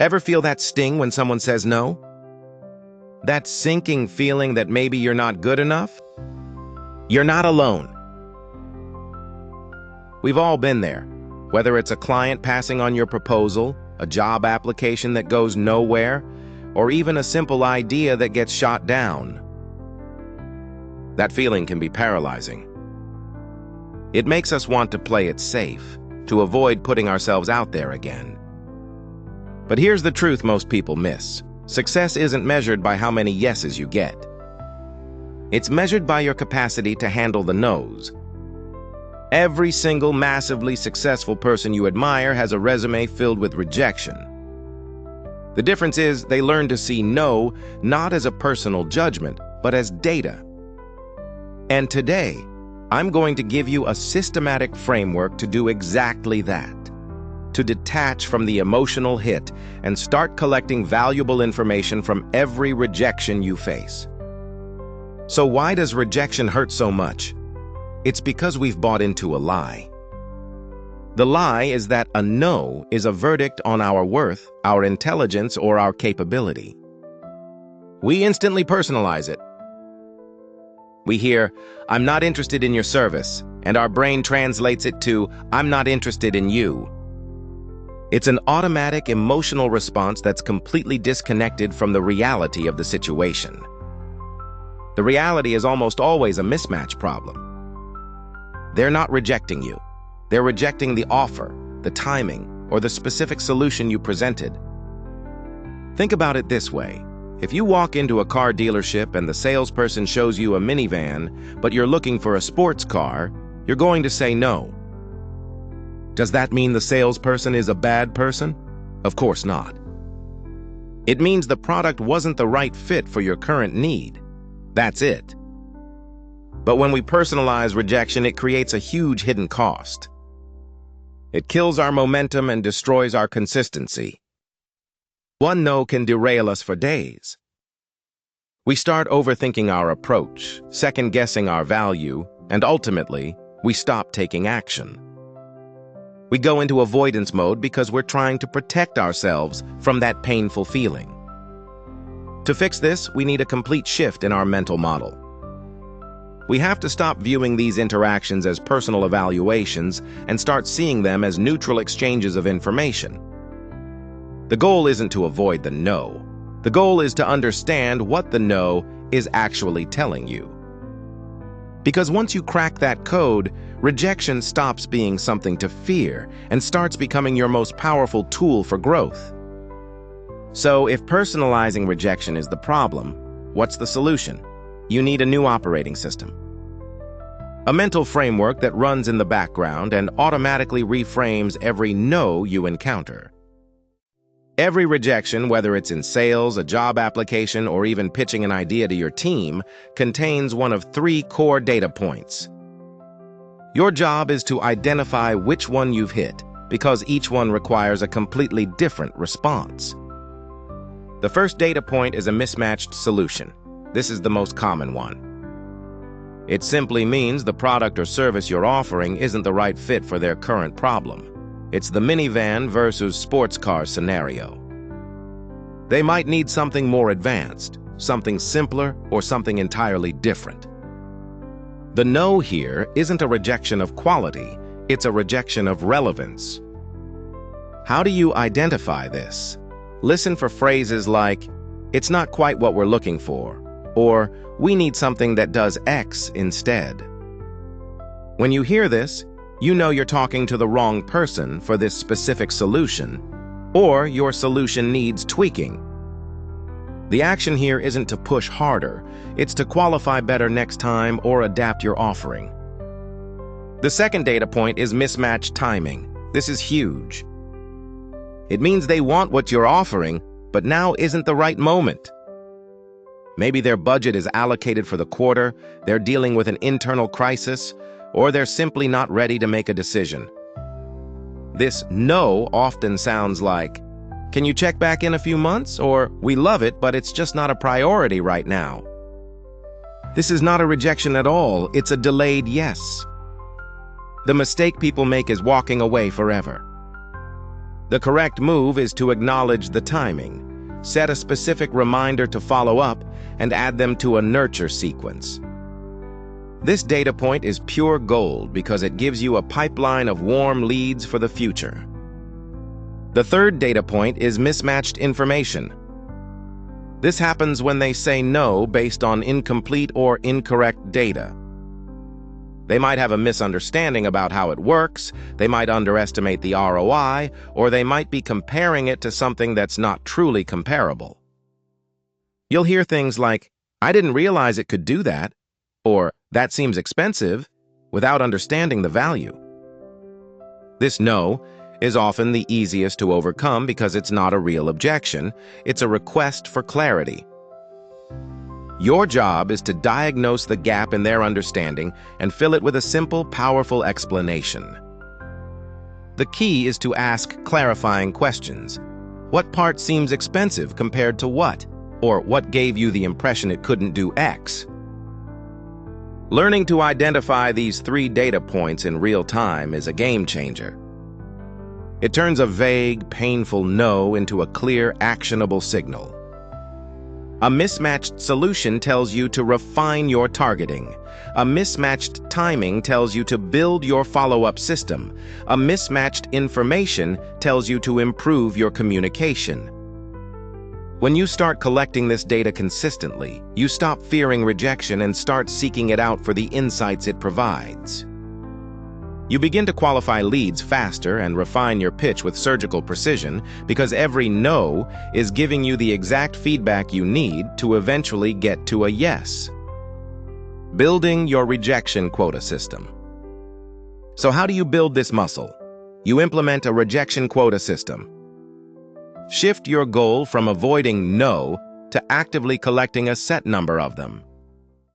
Ever feel that sting when someone says no? That sinking feeling that maybe you're not good enough? You're not alone. We've all been there, whether it's a client passing on your proposal, a job application that goes nowhere, or even a simple idea that gets shot down. That feeling can be paralyzing. It makes us want to play it safe, to avoid putting ourselves out there again. But here's the truth most people miss. Success isn't measured by how many yeses you get. It's measured by your capacity to handle the no's. Every single massively successful person you admire has a resume filled with rejection. The difference is they learn to see no not as a personal judgment, but as data. And today, I'm going to give you a systematic framework to do exactly that. To detach from the emotional hit and start collecting valuable information from every rejection you face. So why does rejection hurt so much? It's because we've bought into a lie. The lie is that a no is a verdict on our worth, our intelligence, or our capability. We instantly personalize it. We hear, "I'm not interested in your service," and our brain translates it to, "I'm not interested in you." It's an automatic emotional response that's completely disconnected from the reality of the situation. The reality is almost always a mismatch problem. They're not rejecting you. They're rejecting the offer, the timing, or the specific solution you presented. Think about it this way. If you walk into a car dealership and the salesperson shows you a minivan, but you're looking for a sports car, you're going to say no. Does that mean the salesperson is a bad person? Of course not. It means the product wasn't the right fit for your current need. That's it. But when we personalize rejection, it creates a huge hidden cost. It kills our momentum and destroys our consistency. One no can derail us for days. We start overthinking our approach, second-guessing our value, and ultimately, we stop taking action. We go into avoidance mode because we're trying to protect ourselves from that painful feeling. To fix this, we need a complete shift in our mental model. We have to stop viewing these interactions as personal evaluations and start seeing them as neutral exchanges of information. The goal isn't to avoid the no. The goal is to understand what the no is actually telling you. Because once you crack that code, rejection stops being something to fear and starts becoming your most powerful tool for growth. So if personalizing rejection is the problem, what's the solution? You need a new operating system. A mental framework that runs in the background and automatically reframes every no you encounter. Every rejection, whether it's in sales, a job application, or even pitching an idea to your team, contains one of 3 core data points. Your job is to identify which one you've hit, because each one requires a completely different response. The first data point is a mismatched solution. This is the most common one. It simply means the product or service you're offering isn't the right fit for their current problem. It's the minivan versus sports car scenario. They might need something more advanced, something simpler, or something entirely different. The no here isn't a rejection of quality, it's a rejection of relevance. How do you identify this? Listen for phrases like, "It's not quite what we're looking for," or "We need something that does X instead." When you hear this, you know you're talking to the wrong person for this specific solution, or your solution needs tweaking. The action here isn't to push harder, it's to qualify better next time or adapt your offering. The second data point is mismatched timing. This is huge. It means they want what you're offering, but now isn't the right moment. Maybe their budget is allocated for the quarter, they're dealing with an internal crisis, or they're simply not ready to make a decision. This no often sounds like, "Can you check back in a few months?" or "We love it, but it's just not a priority right now." This is not a rejection at all, it's a delayed yes. The mistake people make is walking away forever. The correct move is to acknowledge the timing, set a specific reminder to follow up, and add them to a nurture sequence. This data point is pure gold because it gives you a pipeline of warm leads for the future. The third data point is mismatched information. This happens when they say no based on incomplete or incorrect data. They might have a misunderstanding about how it works, they might underestimate the ROI, or they might be comparing it to something that's not truly comparable. You'll hear things like, "I didn't realize it could do that," or "that seems expensive," without understanding the value. This no is often the easiest to overcome because it's not a real objection, it's a request for clarity. Your job is to diagnose the gap in their understanding and fill it with a simple, powerful explanation. The key is to ask clarifying questions. What part seems expensive compared to what? Or what gave you the impression it couldn't do X? Learning to identify these 3 data points in real time is a game changer. It turns a vague, painful no into a clear, actionable signal. A mismatched solution tells you to refine your targeting. A mismatched timing tells you to build your follow-up system. A mismatched information tells you to improve your communication. When you start collecting this data consistently, you stop fearing rejection and start seeking it out for the insights it provides. You begin to qualify leads faster and refine your pitch with surgical precision because every no is giving you the exact feedback you need to eventually get to a yes. Building your rejection quota system. So how do you build this muscle? You implement a rejection quota system. Shift your goal from avoiding no to actively collecting a set number of them.